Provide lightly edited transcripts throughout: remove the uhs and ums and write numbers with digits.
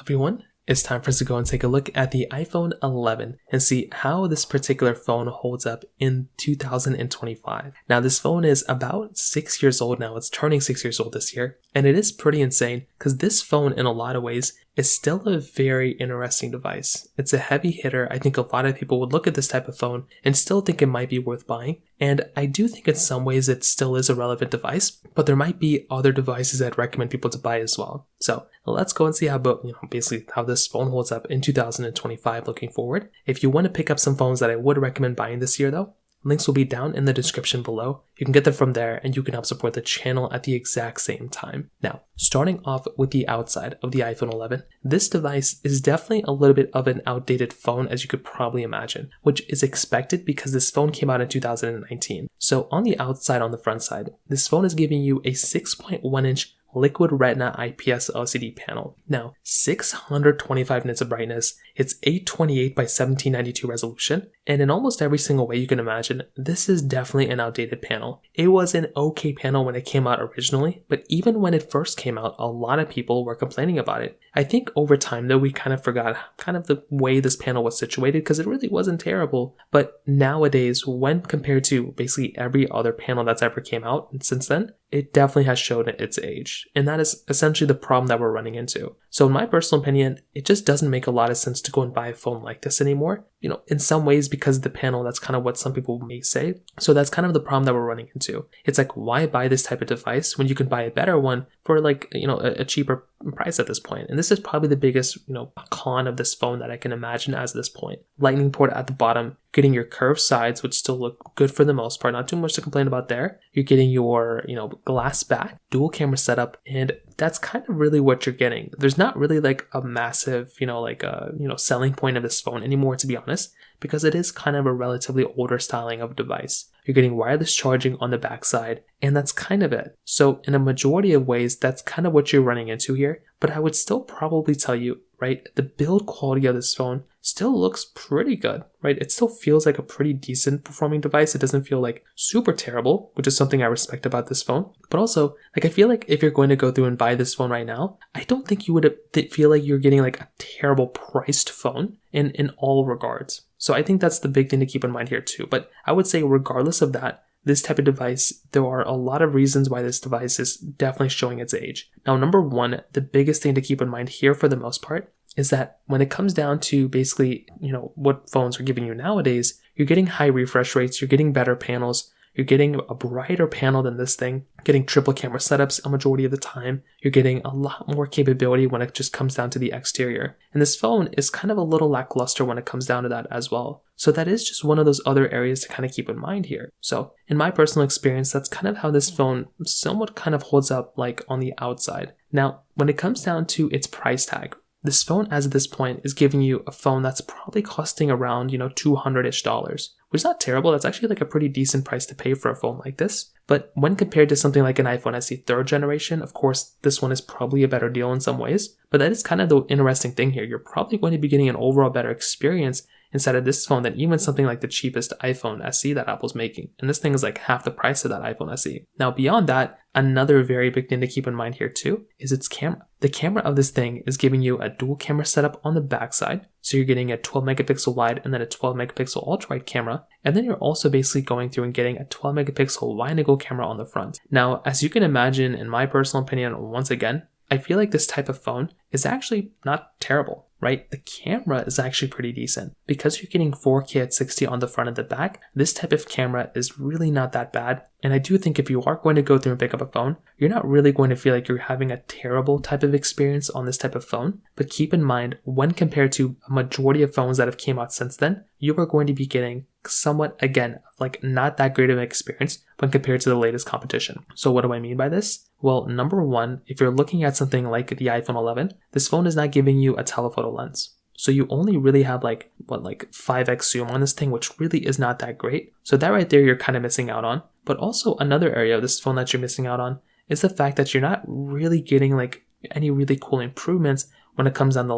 Everyone, it's time for us to go and take a look at the iPhone 11 and see how this particular phone holds up in 2025. Now, this phone is about 6 years old now. It's turning 6 years old this year, and it is pretty insane because this phone, in a lot of ways, is still a very interesting device. It's a heavy hitter. I think a lot of people would look at this type of phone and still think it might be worth buying. And I do think in some ways it still is a relevant device, but there might be other devices I'd recommend people to buy as well. So let's go and see how basically how this phone holds up in 2025 looking forward. If you want to pick up some phones that I would recommend buying this year though, links will be down in the description below. You can get them from there and you can help support the channel at the exact same time. Now, starting off with the outside of the iPhone 11, this device is definitely a little bit of an outdated phone, as you could probably imagine, which is expected because this phone came out in 2019. So on the outside, on the front side, this phone is giving you a 6.1 inch Liquid Retina IPS LCD panel. Now, 625 nits of brightness, it's 828 by 1792 resolution, and in almost every single way you can imagine, this is definitely an outdated panel. It was an okay panel when it came out originally, but even when it first came out, a lot of people were complaining about it. I think over time though, we kind of forgot the way this panel was situated because it really wasn't terrible, but nowadays, when compared to basically every other panel that's ever came out since then, it definitely has shown its age. And that is essentially the problem that we're running into. So in my personal opinion, it just doesn't make a lot of sense to go and buy a phone like this anymore. In some ways because of the panel, that's kind of what some people may say. So that's kind of the problem that we're running into. It's like, why buy this type of device when you can buy a better one for a cheaper price at this point? And this is probably the biggest, con of this phone that I can imagine as this point. Lightning port at the bottom, getting your curved sides, which still look good for the most part, not too much to complain about there. You're getting your, glass back, dual camera setup, and that's kind of really what you're getting. There's not really like a massive, selling point of this phone anymore, to be honest, because it is kind of a relatively older styling of device. You're getting wireless charging on the backside, and that's kind of it. So in a majority of ways, that's kind of what you're running into here. But I would still probably tell you, right, the build quality of this phone still looks pretty good, right? It still feels like a pretty decent performing device. It doesn't feel like super terrible, which is something I respect about this phone. But also, I feel like if you're going to go through and buy this phone right now, I don't think you would feel like you're getting like a terrible priced phone in all regards. So I think that's the big thing to keep in mind here too. But I would say regardless of that, this type of device, there are a lot of reasons why this device is definitely showing its age. Now, number one, the biggest thing to keep in mind here for the most part is that when it comes down to basically, what phones are giving you nowadays, you're getting high refresh rates, you're getting better panels, you're getting a brighter panel than this thing, getting triple camera setups a majority of the time. You're getting a lot more capability when it just comes down to the exterior. And this phone is kind of a little lackluster when it comes down to that as well. So that is just one of those other areas to kind of keep in mind here. So in my personal experience, that's kind of how this phone somewhat kind of holds up like on the outside. Now, when it comes down to its price tag, this phone as of this point is giving you a phone that's probably costing around, $200-ish, which is not terrible. That's actually like a pretty decent price to pay for a phone like this. But when compared to something like an iPhone SE 3rd generation, of course, this one is probably a better deal in some ways. But that is kind of the interesting thing here. You're probably going to be getting an overall better experience inside of this phone than even something like the cheapest iPhone SE that Apple's making. And this thing is like half the price of that iPhone SE. Now, beyond that, another very big thing to keep in mind here too is its camera. The camera of this thing is giving you a dual camera setup on the backside. So you're getting a 12 megapixel wide and then a 12 megapixel ultra wide camera. And then you're also basically going through and getting a 12 megapixel wide angle camera on the front. Now, as you can imagine, in my personal opinion, once again, I feel like this type of phone is actually not terrible, right? The camera is actually pretty decent. Because you're getting 4K at 60 on the front and the back, this type of camera is really not that bad. And I do think if you are going to go through and pick up a phone, you're not really going to feel like you're having a terrible type of experience on this type of phone. But keep in mind, when compared to a majority of phones that have came out since then, you are going to be getting somewhat, again, like not that great of an experience when compared to the latest competition. So what do I mean by this? Well, number one, if you're looking at something like the iPhone 11, this phone is not giving you a telephoto lens. So you only really have like 5x zoom on this thing, which really is not that great. So that right there, you're kind of missing out on. But also another area of this phone that you're missing out on is the fact that you're not really getting like any really cool improvements when it comes down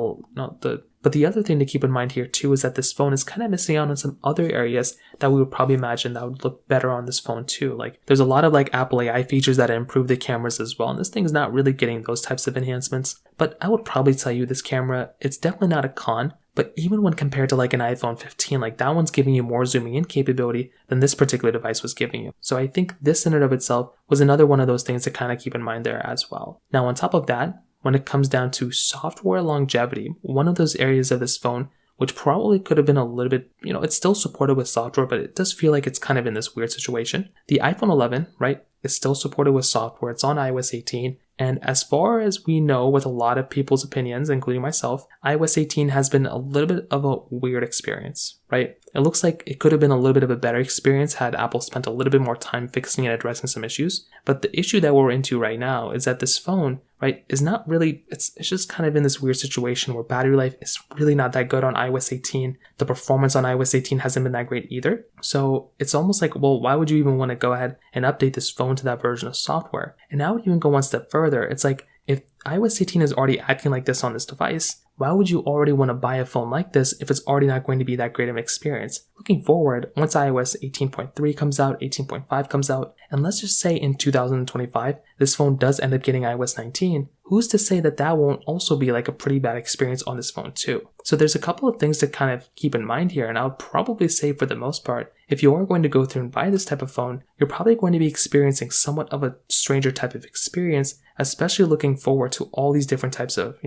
but the other thing to keep in mind here too is that this phone is kind of missing out on some other areas that we would probably imagine that would look better on this phone too. Like there's a lot of like Apple AI features that improve the cameras as well, and this thing's not really getting those types of enhancements. But I would probably tell you this camera, it's definitely not a con, but even when compared to like an iPhone 15, like that one's giving you more zooming in capability than this particular device was giving you. So I think this in and of itself was another one of those things to kind of keep in mind there as well. Now on top of that, when it comes down to software longevity, one of those areas of this phone which probably could have been a little bit, it's still supported with software, but it does feel like it's kind of in this weird situation. The iPhone 11, right, is still supported with software. It's on iOS 18. And as far as we know, with a lot of people's opinions, including myself, iOS 18 has been a little bit of a weird experience, right? It looks like it could have been a little bit of a better experience had Apple spent a little bit more time fixing and addressing some issues. But the issue that we're into right now is that this phone, right, is not really, it's just kind of in this weird situation where battery life is really not that good on iOS 18. The performance on iOS 18 hasn't been that great either. So it's almost like, well, why would you even want to go ahead and update this phone to that version of software? And I would even go one step further. It's like, if iOS 18 is already acting like this on this device, why would you already want to buy a phone like this if it's already not going to be that great of an experience? Looking forward, once iOS 18.3 comes out, 18.5 comes out, and let's just say in 2025, this phone does end up getting iOS 19, who's to say that that won't also be like a pretty bad experience on this phone too? So there's a couple of things to kind of keep in mind here, and I would probably say for the most part, if you are going to go through and buy this type of phone, you're probably going to be experiencing somewhat of a stranger type of experience, especially looking forward to all these different types of,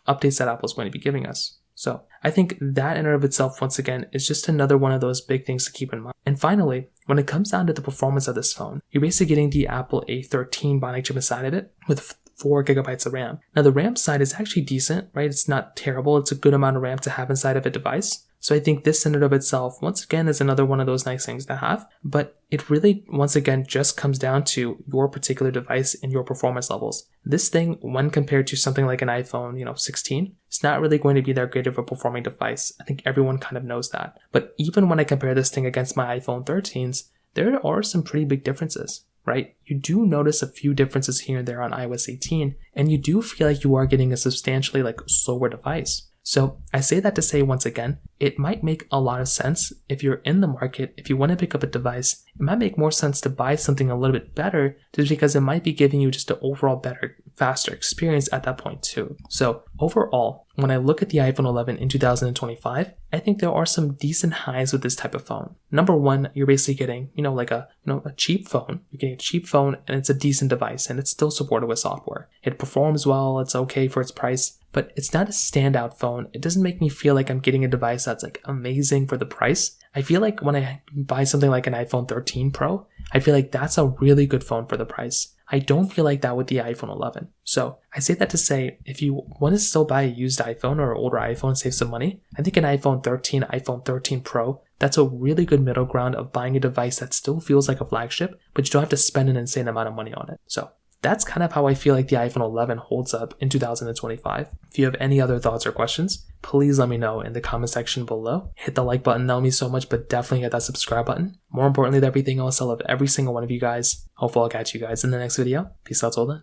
updates that Apple's going to be giving us. So I think that in and of itself, once again, is just another one of those big things to keep in mind. And finally, when it comes down to the performance of this phone, you're basically getting the Apple A13 Bionic chip inside of it with 4 gigabytes of RAM. Now the RAM side is actually decent, right? It's not terrible. It's a good amount of RAM to have inside of a device. So I think this in and of itself, once again, is another one of those nice things to have. But it really, once again, just comes down to your particular device and your performance levels. This thing, when compared to something like an iPhone, 16, it's not really going to be that great of a performing device. I think everyone kind of knows that. But even when I compare this thing against my iPhone 13s, there are some pretty big differences, right? You do notice a few differences here and there on iOS 18, and you do feel like you are getting a substantially slower device. So I say that to say, once again, it might make a lot of sense if you're in the market, if you want to pick up a device, it might make more sense to buy something a little bit better just because it might be giving you just an overall better, faster experience at that point too. So overall, when I look at the iPhone 11 in 2025, I think there are some decent highs with this type of phone. Number one, you're basically getting, a cheap phone. You're getting a cheap phone and it's a decent device and it's still supported with software. It performs well, it's okay for its price, but it's not a standout phone. It doesn't make me feel like I'm getting a device that's amazing for the price. I feel like when I buy something like an iPhone 13 Pro, I feel like that's a really good phone for the price. I don't feel like that with the iPhone 11. So I say that to say, if you want to still buy a used iPhone or an older iPhone and save some money, I think an iPhone 13, iPhone 13 Pro, that's a really good middle ground of buying a device that still feels like a flagship, but you don't have to spend an insane amount of money on it. So that's kind of how I feel like the iPhone 11 holds up in 2025. If you have any other thoughts or questions, please let me know in the comment section below. Hit the like button, that would mean so much, but definitely hit that subscribe button. More importantly than everything else, I love every single one of you guys. Hopefully I'll catch you guys in the next video. Peace out till then.